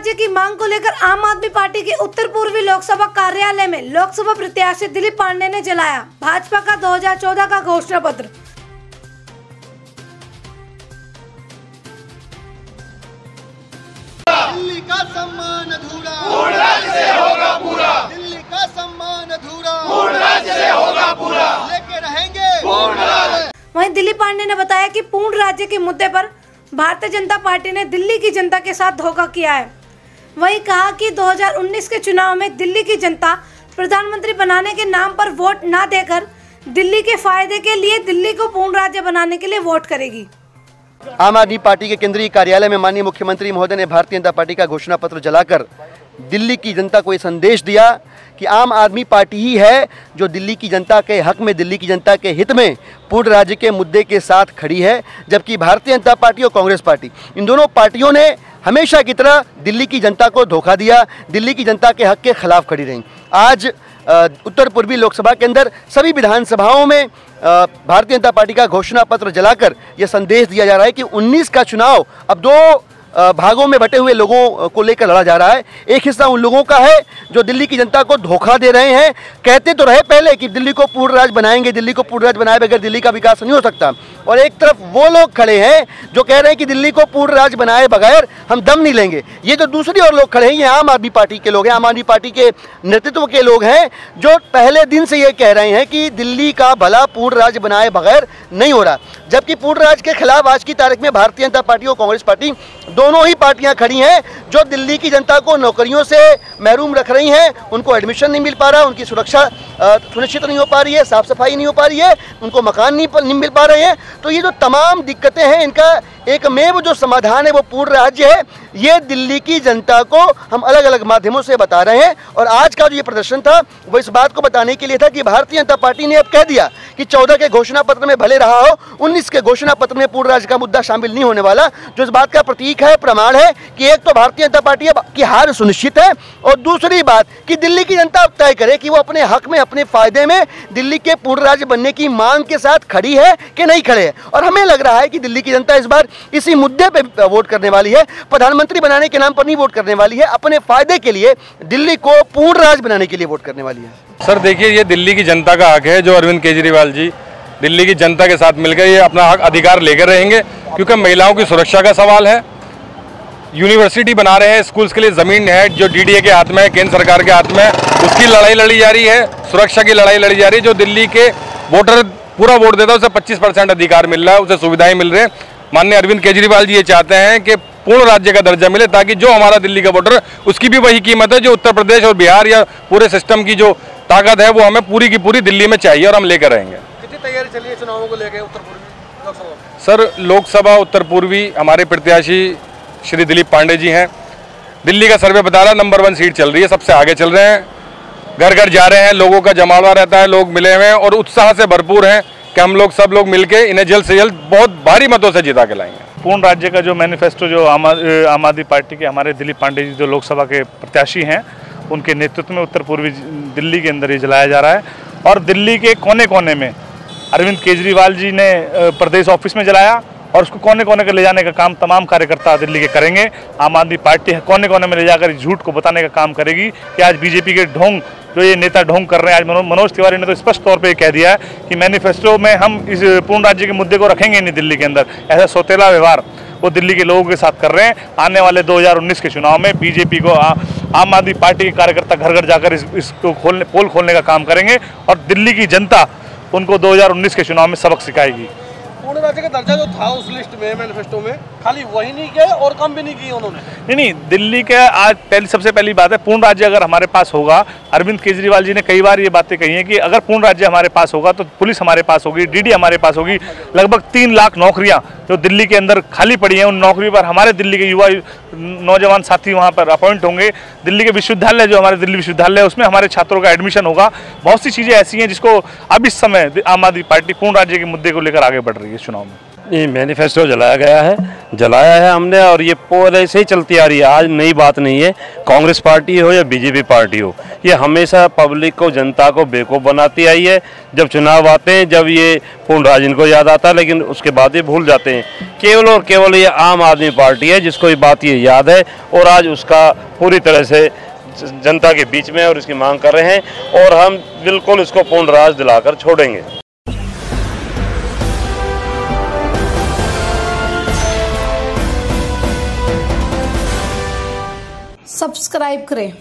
राज्य की मांग को लेकर आम आदमी पार्टी के उत्तर पूर्वी लोकसभा कार्यालय में लोकसभा प्रत्याशी दिलीप पांडे ने जलाया भाजपा का 2014 का घोषणा पत्र। दिल्ली का सम्मान अधूरा पूर्ण राज्य से होगा पूरा। दिल्ली का सम्मान अधूरा पूर्ण राज्य से होगा पूरा। लेके रहेंगे पूर्ण राज्य। वहीं दिलीप पांडे ने बताया कि पूर्ण राज्य के मुद्दे पर भारतीय जनता पार्टी ने दिल्ली की जनता के साथ धोखा किया है। वहीं कहा कि 2019 के चुनाव में दिल्ली की जनता प्रधानमंत्री बनाने के नाम पर वोट न देकर दिल्ली के फायदे के लिए दिल्ली को पूर्ण राज्य बनाने के लिए वोट करेगी। आम आदमी पार्टी के केंद्रीय कार्यालय में माननीय मुख्यमंत्री महोदय ने भारतीय जनता पार्टी का घोषणा पत्र जलाकर दिल्ली की जनता को ये संदेश दिया कि आम आदमी पार्टी ही है जो दिल्ली की जनता के हक में, दिल्ली की जनता के हित में पूर्ण राज्य के मुद्दे के साथ खड़ी है। जबकि भारतीय जनता पार्टी और कांग्रेस पार्टी, इन दोनों पार्टियों ने हमेशा की तरह दिल्ली की जनता को धोखा दिया, दिल्ली की जनता के हक के खिलाफ खड़ी रही। आज उत्तर पूर्वी लोकसभा के अंदर सभी विधानसभाओं में भारतीय जनता पार्टी का घोषणा पत्र जलाकर यह संदेश दिया जा रहा है कि 19 का चुनाव अब दो भागों में बटे हुए लोगों को लेकर लड़ा जा रहा है। एक हिस्सा उन लोगों का है जो दिल्ली की जनता को धोखा दे रहे हैं। कहते तो रहे पहले कि दिल्ली को पूर्ण राज्य बनाएंगे, दिल्ली को पूर्ण राज्य बनाए बगैर दिल्ली का विकास नहीं हो सकता। और एक तरफ वो लोग खड़े हैं जो कह रहे हैं कि दिल्ली को पूर्ण राज्य बनाए बगैर हम दम नहीं लेंगे। ये जो दूसरी ओर लोग खड़े हैं ये आम आदमी पार्टी के लोग हैं, आम आदमी पार्टी के नेतृत्व के लोग हैं जो पहले दिन से ये कह रहे हैं कि दिल्ली का भला पूर्ण राज्य बनाए बगैर नहीं हो रहा। जबकि पूर्ण राज्य के खिलाफ आज की तारीख में भारतीय जनता पार्टी और कांग्रेस पार्टी दोनों ही पार्टियां खड़ी हैं जो दिल्ली की जनता को नौकरियों से महरूम रख रही हैं। उनको एडमिशन नहीं मिल पा रहा, उनकी सुरक्षा सुनिश्चित नहीं हो पा रही है, साफ सफाई नहीं हो पा रही है, उनको मकान नहीं मिल पा रहे हैं। तो ये जो तमाम दिक्कतें हैं इनका एकमेव जो समाधान है वो पूर्ण राज्य है। ये दिल्ली की जनता को हम अलग अलग माध्यमों से बता रहे हैं। और आज का जो ये प्रदर्शन था वो इस बात को बताने के लिए था कि भारतीय जनता पार्टी ने अब कह दिया कि 14 के घोषणा पत्र में भले रहा हो, 19 के घोषणा पत्र में पूर्ण राज्य का मुद्दा शामिल नहीं होने वाला। जो इस बात का प्रतीक है, प्रमाण है कि एक तो भारतीय जनता पार्टी की हार सुनिश्चित है और दूसरी बात कि दिल्ली की जनता अब तय करे कि वो अपने हक में, अपने फायदे में दिल्ली के पूर्ण राज्य बनने की मांग के साथ खड़ी है कि नहीं खड़े है। और हमें लग रहा है कि दिल्ली की जनता इस बार इसी मुद्दे पे वोट करने वाली है। प्रधानमंत्री बनाने के नाम पर नहीं वोट करने वाली है, अपने फायदे के लिए दिल्ली को पूर्ण राज्य बनाने के लिए वोट करने वाली है। सर देखिए, ये दिल्ली की जनता का हक है जो अरविंद केजरीवाल जी दिल्ली की जनता के साथ मिलकर ये अपना हक अधिकार लेकर रहेंगे। क्योंकि महिलाओं की सुरक्षा का सवाल है, यूनिवर्सिटी बना रहे हैं, स्कूल्स के लिए ज़मीन है जो डीडीए के हाथ में है, केंद्र सरकार के हाथ में, उसकी लड़ाई लड़ी जा रही है, सुरक्षा की लड़ाई लड़ी जा रही है। जो दिल्ली के वोटर पूरा वोट देता है उसे 25% अधिकार मिल रहा है, उसे सुविधाएं मिल रही हैं। माननीय अरविंद केजरीवाल जी ये चाहते हैं कि पूर्ण राज्य का दर्जा मिले ताकि जो हमारा दिल्ली का वोटर उसकी भी वही कीमत है जो उत्तर प्रदेश और बिहार या पूरे सिस्टम की जो ताकत है वो हमें पूरी की पूरी दिल्ली में चाहिए और हम लेकर रहेंगे। कितनी तैयारी चली है चुनावों को लेकर उत्तर पूर्वी लोकसभा? सर लोकसभा उत्तर पूर्वी हमारे प्रत्याशी श्री दिलीप पांडे जी हैं। दिल्ली का सर्वे बता रहा है नंबर 1 सीट चल रही है, सबसे आगे चल रहे हैं, घर घर जा रहे हैं, लोगों का जमावड़ा रहता है, लोग मिले हुए हैं और उत्साह से भरपूर हैं कि हम लोग सब लोग मिलके इन्हें जल्द से जल्द बहुत भारी मतों से जिता के लाएंगे। पूर्ण राज्य का जो मैनिफेस्टो जो आम आदमी पार्टी के हमारे दिलीप पांडे जी जो लोकसभा के प्रत्याशी हैं उनके नेतृत्व में उत्तर पूर्वी दिल्ली के अंदर ये जलाया जा रहा है। और दिल्ली के कोने कोने में अरविंद केजरीवाल जी ने प्रदेश ऑफिस में जलाया और उसको कोने कोने के ले जाने का काम तमाम कार्यकर्ता दिल्ली के करेंगे। आम आदमी पार्टी कोने कोने में ले जाकर झूठ को बताने का काम करेगी कि आज बीजेपी के ढोंग जो ये नेता ढोंग कर रहे हैं। आज मनोज तिवारी ने तो स्पष्ट तौर पे कह दिया है कि मैनिफेस्टो में हम इस पूर्ण राज्य के मुद्दे को रखेंगे नहीं दिल्ली के अंदर। ऐसा सौतेला व्यवहार वो दिल्ली के लोगों के साथ कर रहे हैं। आने वाले 2019 के चुनाव में बीजेपी को आम आदमी पार्टी के कार्यकर्ता घर घर जाकर इसको पोल खोलने का काम करेंगे और दिल्ली की जनता उनको 2019 के चुनाव में सबक सिखाएगी। पूर्ण राज्य का दर्जा जो था उस लिस्ट में, मैनिफेस्टो में, खाली वही नहीं किया और कम भी नहीं किए उन्होंने। नहीं, दिल्ली के आज सबसे पहली बात है पूर्ण राज्य अगर हमारे पास होगा, अरविंद केजरीवाल जी ने कई बार ये बातें कही हैं कि अगर पूर्ण राज्य हमारे पास होगा तो पुलिस हमारे पास होगी, डीडी हमारे पास होगी, लगभग 3 लाख नौकरियां जो दिल्ली के अंदर खाली पड़ी हैं उन नौकरियों पर हमारे दिल्ली के युवा नौजवान साथी वहाँ पर अपॉइंट होंगे। दिल्ली के विश्वविद्यालय जो हमारे दिल्ली विश्वविद्यालय है उसमें हमारे छात्रों का एडमिशन होगा। बहुत सी चीज़ें ऐसी हैं जिसको अब इस समय आम आदमी पार्टी पूर्ण राज्य के मुद्दे को लेकर आगे बढ़ रही है चुनाव में। ये मैनिफेस्टो जलाया है हमने और ये पहले से ही चलती आ रही है, आज नई बात नहीं है। कांग्रेस पार्टी हो या बीजेपी पार्टी हो, ये हमेशा पब्लिक को, जनता को बेवकूफ़ बनाती आई है। जब चुनाव आते हैं, जब ये पूर्ण राज्य इनको याद आता है, लेकिन उसके बाद ये भूल जाते हैं केवल और केवल ये आम आदमी पार्टी है जिसको ये बात ये याद है और आज उसका पूरी तरह से जनता के बीच में और इसकी मांग कर रहे हैं और हम बिल्कुल इसको पूर्ण राज दिलाकर छोड़ेंगे। सब्सक्राइब करें।